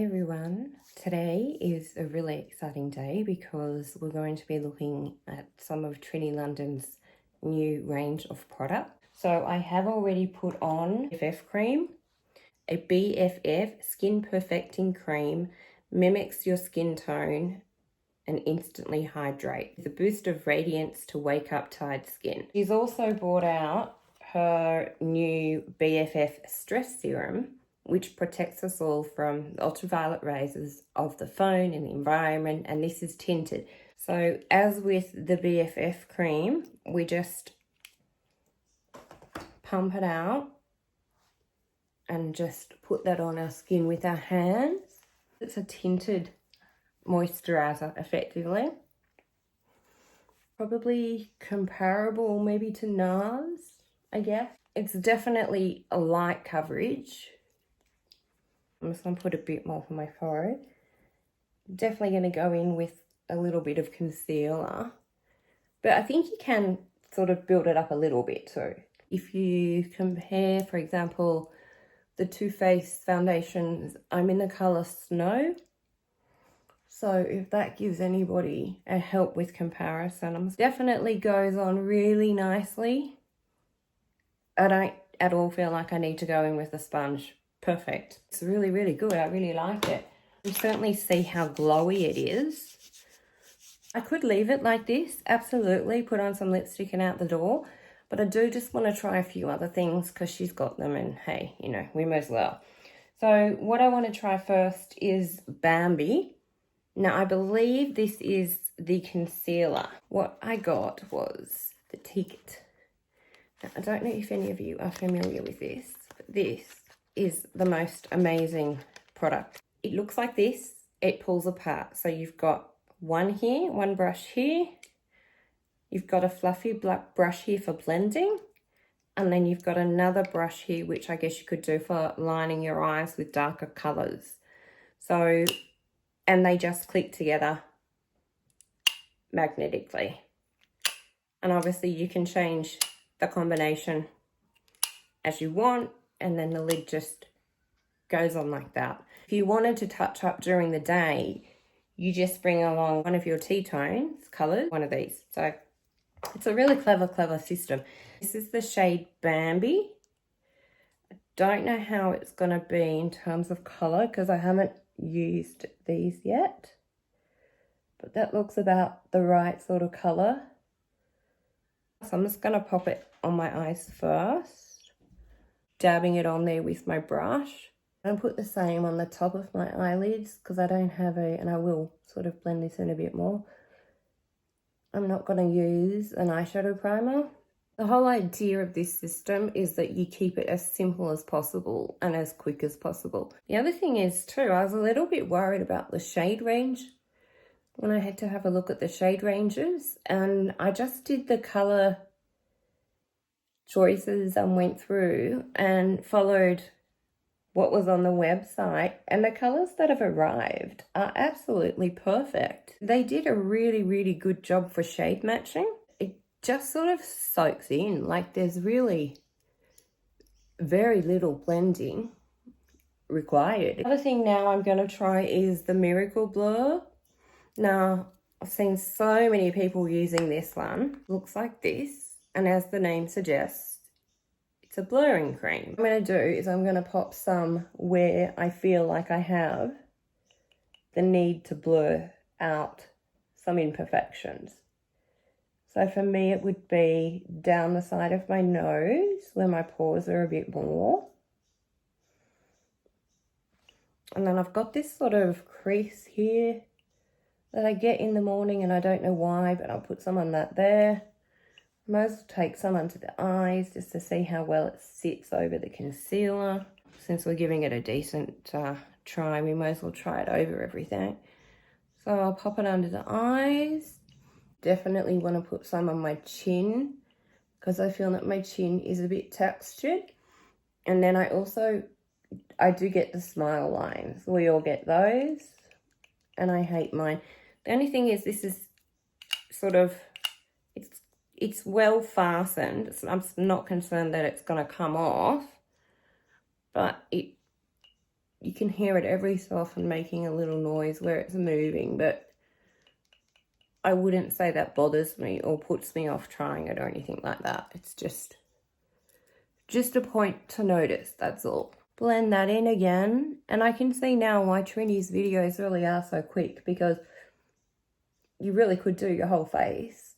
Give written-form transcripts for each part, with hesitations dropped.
Hey everyone, today is a really exciting day because we're going to be looking at some of Trinny London's new range of product. So I have already put on BFF cream. A BFF skin perfecting cream mimics your skin tone and instantly hydrate with a boost of radiance to wake up tired skin. She's also brought out her new BFF stress serum, which protects us all from the ultraviolet rays of the phone and the environment, and this is tinted. So as with the BFF cream, we just pump it out and just put that on our skin with our hands. It's a tinted moisturizer effectively. Probably comparable maybe to NARS, I guess. It's definitely a light coverage. I'm just going to put a bit more for my forehead. Definitely going to go in with a little bit of concealer. But I think you can sort of build it up a little bit too. If you compare, for example, the Too Faced foundations, I'm in the colour Snow. So if that gives anybody a help with comparison, definitely goes on really nicely. I don't at all feel like I need to go in with a sponge. Perfect. It's really, really good. I really like it. You certainly see how glowy it is. I could leave it like this, absolutely. Put on some lipstick and out the door. But I do just want to try a few other things because she's got them and hey, you know, we may as well. So what I want to try first is Bambi. Now, I believe this is the concealer. What I got was the ticket. Now, I don't know if any of you are familiar with this, but this is the most amazing product. It looks like this. It pulls apart. So you've got one here, one brush here. You've got a fluffy black brush here for blending. And then you've got another brush here, which I guess you could do for lining your eyes with darker colors. So, and they just click together magnetically. And obviously you can change the combination as you want, and then the lid just goes on like that. If you wanted to touch up during the day, you just bring along one of your T-tones colours, one of these. So it's a really clever system. This is the shade Bambi. I don't know how it's going to be in terms of colour because I haven't used these yet. But that looks about the right sort of colour. So I'm just going to pop it on my eyes first. Dabbing it on there with my brush. I'll put the same on the top of my eyelids because I don't have and I will sort of blend this in a bit more. I'm not going to use an eyeshadow primer. The whole idea of this system is that you keep it as simple as possible and as quick as possible. The other thing is too, I was a little bit worried about the shade range when I had to have a look at the shade ranges, and I just did the colour choices and went through and followed what was on the website, and the colours that have arrived are absolutely perfect. They did a really good job for shade matching. It just sort of soaks in, like there's really very little blending required. The other thing now I'm going to try is the Miracle Blur. Now, I've seen so many people using this one. Looks like this, and as the name suggests, it's a blurring cream. What I'm going to do is I'm going to pop some where I feel like I have the need to blur out some imperfections. So for me, it would be down the side of my nose where my pores are a bit more. And then I've got this sort of crease here that I get in the morning and I don't know why, but I'll put some on that there. Might as well take some under the eyes just to see how well it sits over the concealer. Since we're giving it a decent try, we might as well try it over everything. So I'll pop it under the eyes. Definitely want to put some on my chin because I feel that my chin is a bit textured. And then I do get the smile lines. We all get those. And I hate mine. The only thing is this is sort of, it's well fastened. I'm not concerned that it's going to come off, but you can hear it every so often making a little noise where it's moving, but I wouldn't say that bothers me or puts me off trying it or anything like that. It's just a point to notice, that's all. Blend that in again, and I can see now why Trinny's videos really are so quick, because you really could do your whole face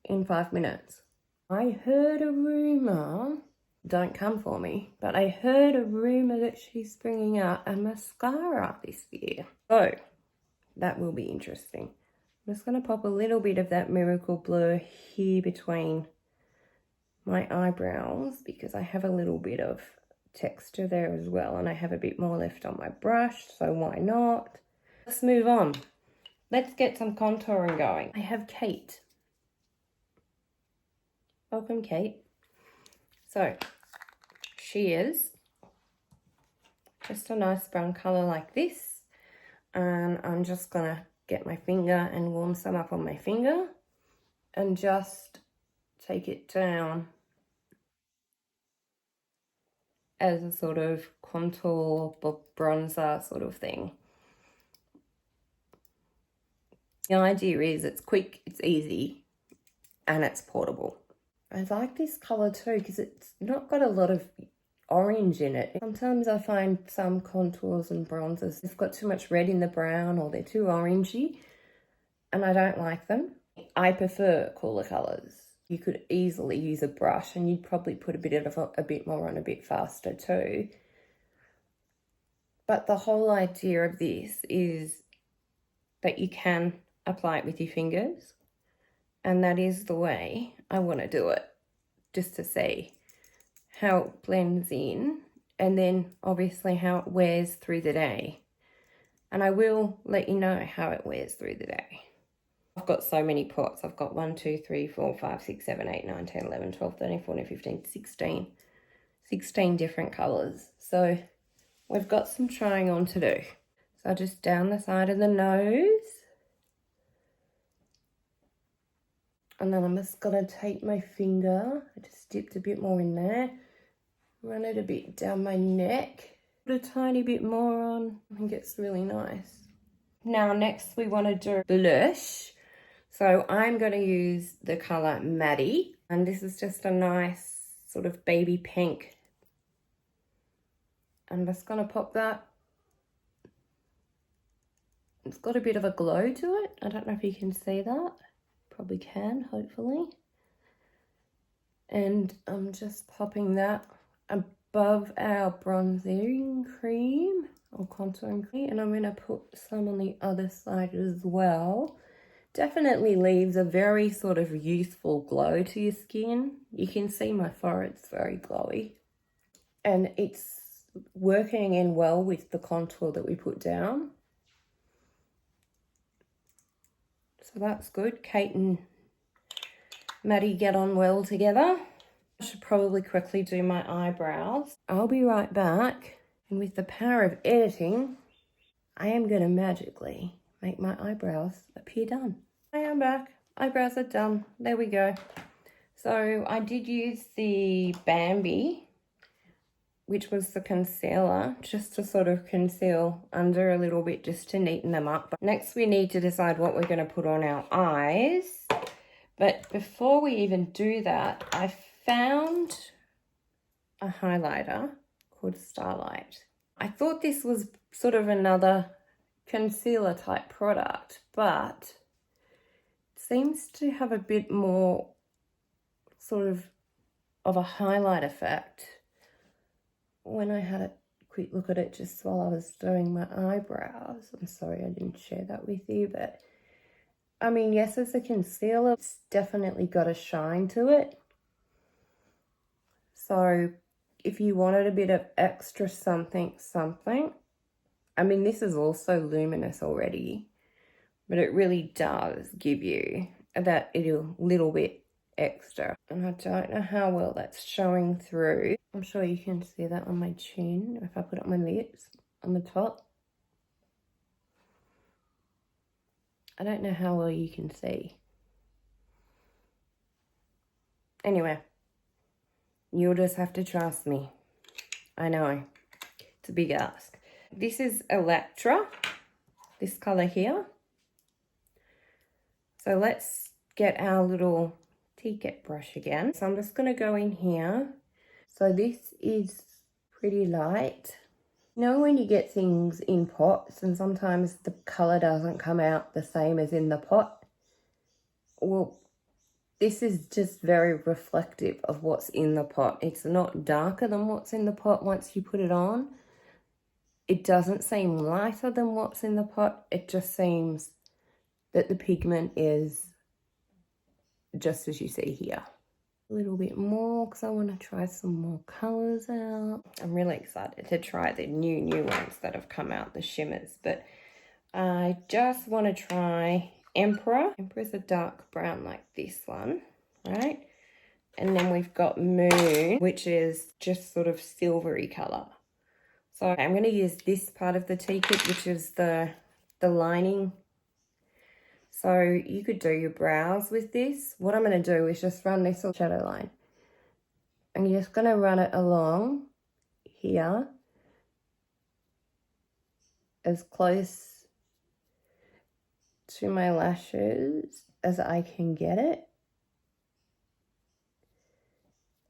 in 5 minutes. I heard a rumour, don't come for me, but I heard a rumour that she's bringing out a mascara this year. So that will be interesting. I'm just going to pop a little bit of that Miracle Blur here between my eyebrows, because I have a little bit of texture there as well, and I have a bit more left on my brush, so why not? Let's move on. Let's get some contouring going. I have Kate. Welcome, Kate. So she is just a nice brown colour like this, and I'm just gonna get my finger and warm some up on my finger and just take it down as a sort of contour bronzer sort of thing. The idea is it's quick, it's easy, and it's portable. I like this colour too because it's not got a lot of orange in it. Sometimes I find some contours and bronzers, they've got too much red in the brown or they're too orangey, and I don't like them. I prefer cooler colours. You could easily use a brush and you'd probably put a bit more on a bit faster too. But the whole idea of this is that you can apply it with your fingers, and that is the way I want to do it, just to see how it blends in and then obviously how it wears through the day. And I will let you know how it wears through the day. I've got so many pots. I've got 1, 2, 3, 4, 5, 6, 7, 8, 9, 10, 11, 12, 13, 14, 15, 16 different colours. So we've got some trying on to do. So just down the side of the nose. And then I'm just going to take my finger, I just dipped a bit more in there, run it a bit down my neck, put a tiny bit more on. I think it's really nice. Now next we want to do blush. So I'm going to use the colour Maddie, and this is just a nice sort of baby pink. I'm just going to pop that. It's got a bit of a glow to it. I don't know if you can see that. Probably can, hopefully. And I'm just popping that above our bronzing cream or contouring cream, and I'm going to put some on the other side as well. Definitely leaves a very sort of youthful glow to your skin. You can see my forehead's very glowy, and it's working in well with the contour that we put down. So that's good. Kate and Maddie get on well together. I should probably quickly do my eyebrows. I'll be right back. And with the power of editing, I am going to magically make my eyebrows appear done. I am back. Eyebrows are done. There we go. So I did use the Bambi, which was the concealer, just to sort of conceal under a little bit, just to neaten them up. But next we need to decide what we're going to put on our eyes. But before we even do that, I found a highlighter called Starlight. I thought this was sort of another concealer type product, but it seems to have a bit more sort of a highlight effect. When I had a quick look at it just while I was doing my eyebrows, I'm sorry I didn't share that with you, but I mean, yes, as a concealer, it's definitely got a shine to it. So if you wanted a bit of extra something, I mean, this is also luminous already, but it really does give you that little bit extra. And I don't know how well that's showing through. I'm sure you can see that on my chin if I put it on my lips on the top. I don't know how well you can see. Anyway, you'll just have to trust me. I know, it's a big ask. This is Electra, this colour here. So let's get our little T-Cat brush again. So I'm just going to go in here. So this is pretty light. You know when you get things in pots and sometimes the colour doesn't come out the same as in the pot? Well, this is just very reflective of what's in the pot. It's not darker than what's in the pot once you put it on. It doesn't seem lighter than what's in the pot. It just seems that the pigment is just as you see here. A little bit more because I want to try some more colours out. I'm really excited to try the new ones that have come out, the shimmers. But I just want to try Emperor. Emperor's a dark brown like this one, right? And then we've got Moon, which is just sort of silvery colour. So I'm going to use this part of the tea kit, which is the lining. So you could do your brows with this. What I'm going to do is just run this little shadow line. And you're just going to run it along here as close to my lashes as I can get it.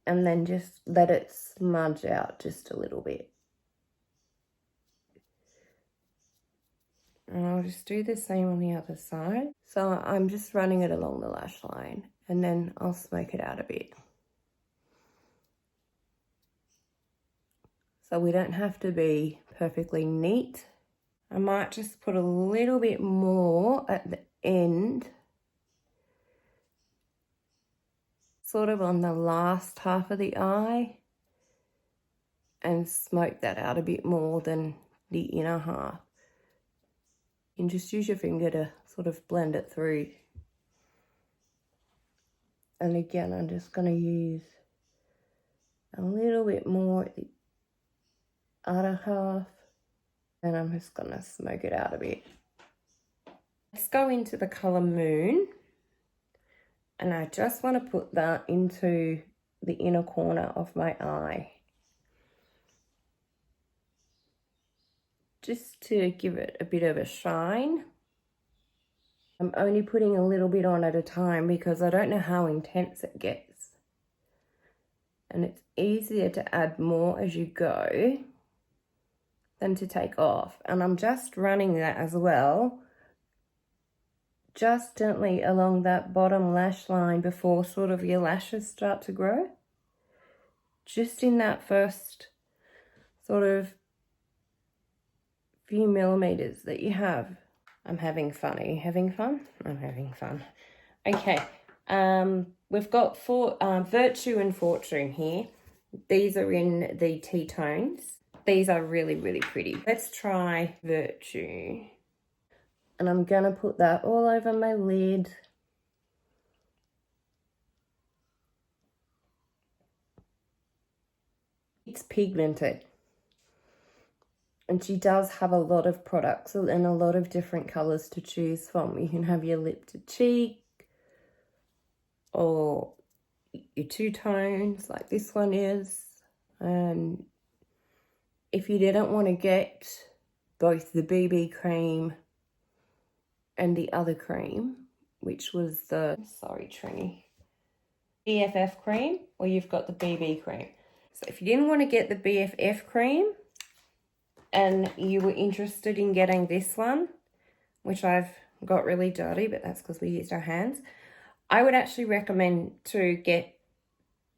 And then just let it smudge out just a little bit. And I'll just do the same on the other side. So I'm just running it along the lash line and then I'll smoke it out a bit. So we don't have to be perfectly neat. I might just put a little bit more at the end, sort of on the last half of the eye, and smoke that out a bit more than the inner half. You can just use your finger to sort of blend it through. And again, I'm just going to use a little bit more at the other half. And I'm just going to smoke it out a bit. Let's go into the colour Moon. And I just want to put that into the inner corner of my eye. Just to give it a bit of a shine. I'm only putting a little bit on at a time because I don't know how intense it gets. And it's easier to add more as you go than to take off. And I'm just running that as well, just gently along that bottom lash line before sort of your lashes start to grow. Just in that first sort of few millimeters that you have. I'm having fun. Are you having fun? I'm having fun. Okay, we've got Virtue and Fortune here. These are in the tea tones. These are really, really pretty. Let's try Virtue. And I'm going to put that all over my lid. It's pigmented. And she does have a lot of products and a lot of different colours to choose from. You can have your lip to cheek or your two tones like this one is. If you didn't want to get both the BB cream and the other cream, which was the, sorry Trinny, BFF cream, or you've got the BB cream. So if you didn't want to get the BFF cream, and you were interested in getting this one, which I've got really dirty, but that's because we used our hands, I would actually recommend to get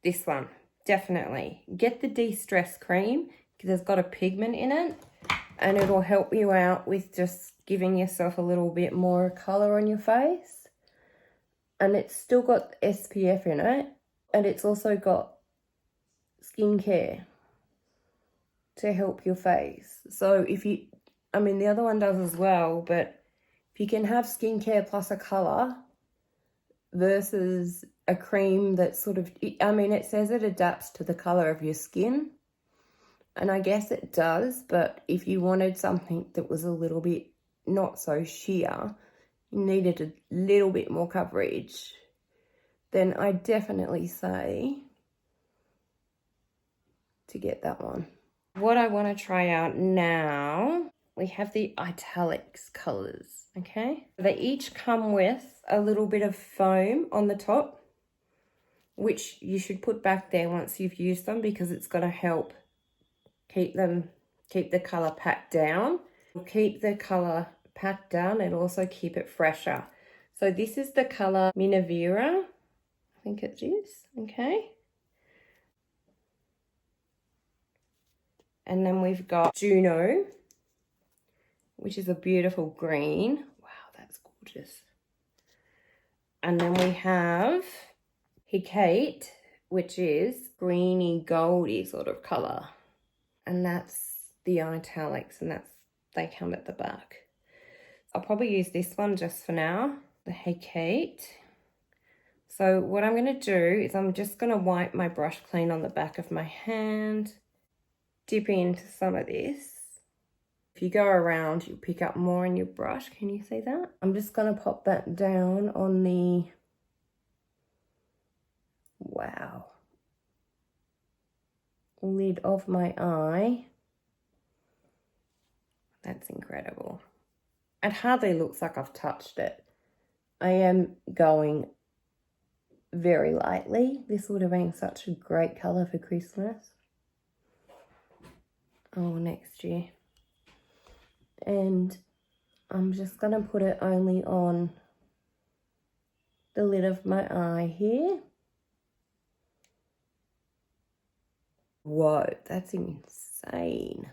this one. Definitely. Get the De-Stress cream because it's got a pigment in it and it'll help you out with just giving yourself a little bit more colour on your face. And it's still got SPF in it and it's also got skincare to help your face. So if you, I mean the other one does as well, but if you can have skincare plus a colour versus a cream that sort of, I mean it says it adapts to the colour of your skin, and I guess it does, but if you wanted something that was a little bit not so sheer, you needed a little bit more coverage, then I definitely say to get that one. What I want to try out now, we have the Eyeshadow colours, okay? They each come with a little bit of foam on the top, which you should put back there once you've used them because it's going to help keep the colour packed down. Keep the colour packed down and also keep it fresher. So this is the colour Minerva, I think it is, okay? And then we've got Juno, which is a beautiful green. Wow, that's gorgeous. And then we have Hekate, which is greeny goldy sort of colour. And that's the Eyetallics, and they come at the back. I'll probably use this one just for now, the Hekate. So what I'm going to do is I'm just going to wipe my brush clean on the back of my hand, dip into some of this. If you go around, you'll pick up more in your brush. Can you see that? I'm just going to pop that down on the... Wow. Lid of my eye. That's incredible. It hardly looks like I've touched it. I am going very lightly. This would have been such a great colour for Christmas. Oh, next year. And I'm just going to put it only on the lid of my eye here. Whoa, that's insane.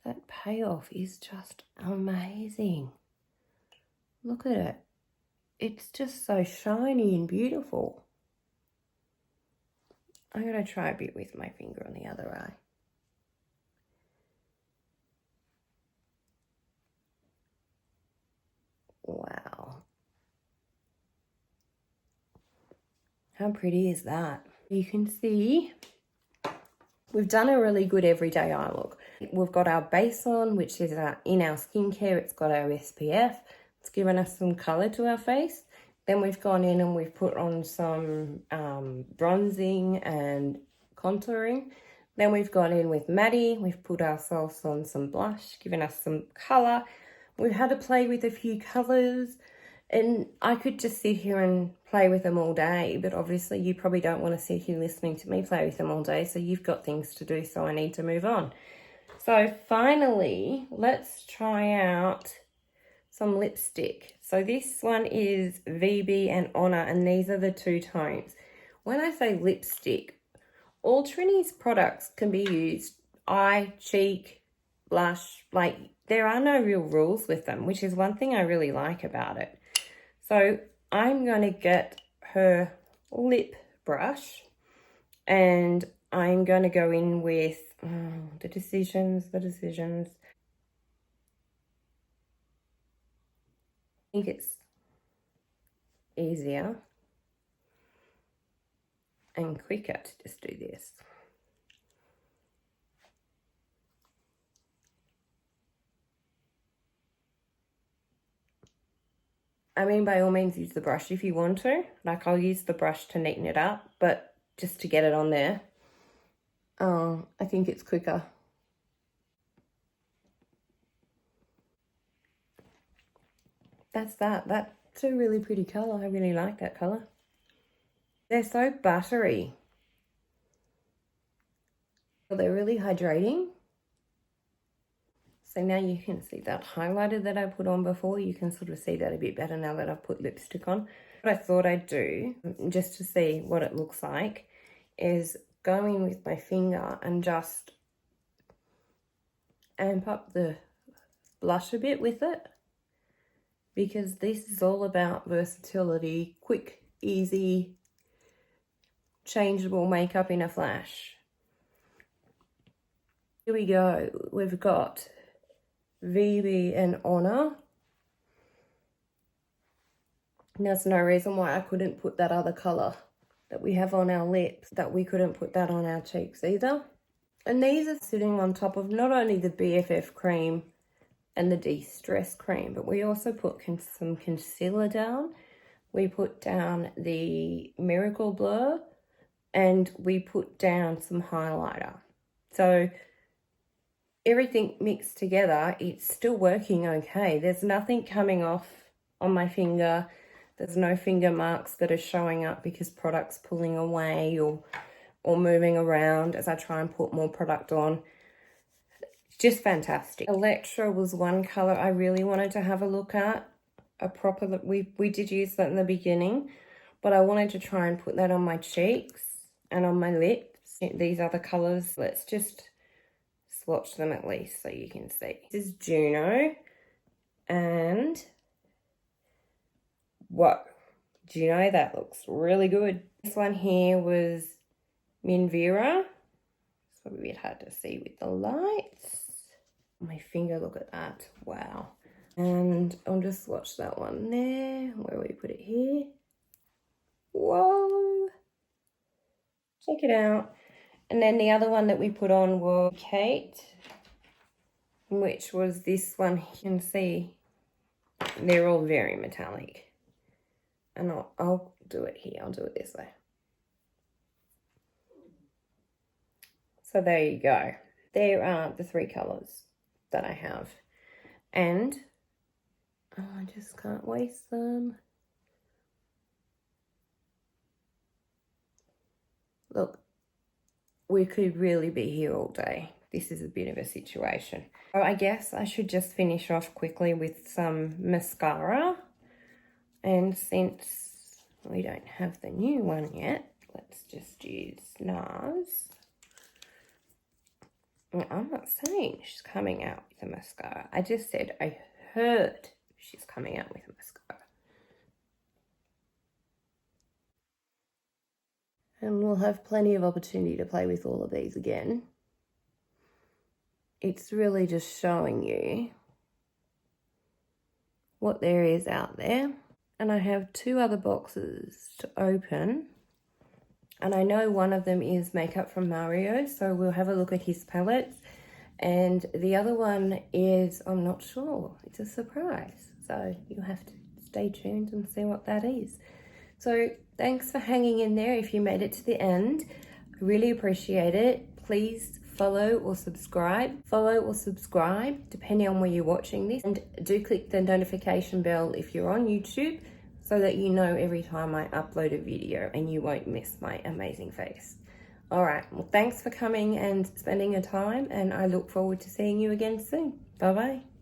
That payoff is just amazing. Look at it. It's just so shiny and beautiful. I'm going to try a bit with my finger on the other eye. Wow. How pretty is that? You can see we've done a really good everyday eye look. We've got our base on, which is in our skincare. It's got our SPF. It's given us some colour to our face. Then we've gone in and we've put on some bronzing and contouring. Then we've gone in with Maddie. We've put ourselves on some blush, given us some colour. We've had to play with a few colours. And I could just sit here and play with them all day, but obviously you probably don't want to sit here listening to me play with them all day, so you've got things to do, so I need to move on. So finally, let's try out some lipstick. So this one is VB and Honor, and these are the two tones. When I say lipstick, all Trinny's products can be used eye, cheek, blush. Like, there are no real rules with them, which is one thing I really like about it. So I'm going to get her lip brush and I'm going to go in with the decisions. I think it's easier and quicker to just do this. I mean, by all means, use the brush if you want to. Like, I'll use the brush to neaten it up, but just to get it on there, I think it's quicker. That's that. That's a really pretty colour. I really like that colour. They're so buttery. They're really hydrating. So now you can see that highlighter that I put on before. You can sort of see that a bit better now that I've put lipstick on. What I thought I'd do, just to see what it looks like, is go in with my finger and just amp up the blush a bit with it. Because this is all about versatility, quick, easy, changeable makeup in a flash. Here we go. We've got VB and Honor. And there's no reason why I couldn't put that other colour that we have on our lips, that we couldn't put that on our cheeks either. And these are sitting on top of not only the BFF cream and the De-Stress cream, but we also put some concealer down. We put down the Miracle Blur and we put down some highlighter. So everything mixed together, it's still working okay. There's nothing coming off on my finger. There's no finger marks that are showing up because product's pulling away or moving around as I try and put more product on. It's just fantastic. Electra was one color I really wanted to have a look at. A proper, we did use that in the beginning, but I wanted to try and put that on my cheeks and on my lips. These other colors, let's just swatch them at least so you can see. This is Juno, and whoa, Juno, that looks really good. This one here was Minerva. It's probably a bit hard to see with the lights. My finger, look at that, wow. And I'll just swatch that one there. Where we put it here? Whoa! Check it out. And then the other one that we put on was Hekate, which was this one. You can see they're all very metallic. And I'll do it here. I'll do it this way. So there you go. There are the 3 colours that I have. And oh, I just can't waste them. Look, we could really be here all day. This is a bit of a situation. So I guess I should just finish off quickly with some mascara. And since we don't have the new one yet, let's just use NARS. I'm not saying she's coming out with a mascara. I just said I heard she's coming out with a mascara. And we'll have plenty of opportunity to play with all of these again. It's really just showing you what there is out there. And I have 2 other boxes to open. And I know one of them is Makeup from Mario, so we'll have a look at his palettes. And the other one is, I'm not sure, it's a surprise. So you'll have to stay tuned and see what that is. So thanks for hanging in there if you made it to the end. I really appreciate it. Please follow or subscribe. Follow or subscribe, depending on where you're watching this. And do click the notification bell if you're on YouTube, so that you know every time I upload a video and you won't miss my amazing face. All right, well, thanks for coming and spending your time, and I look forward to seeing you again soon. Bye-bye.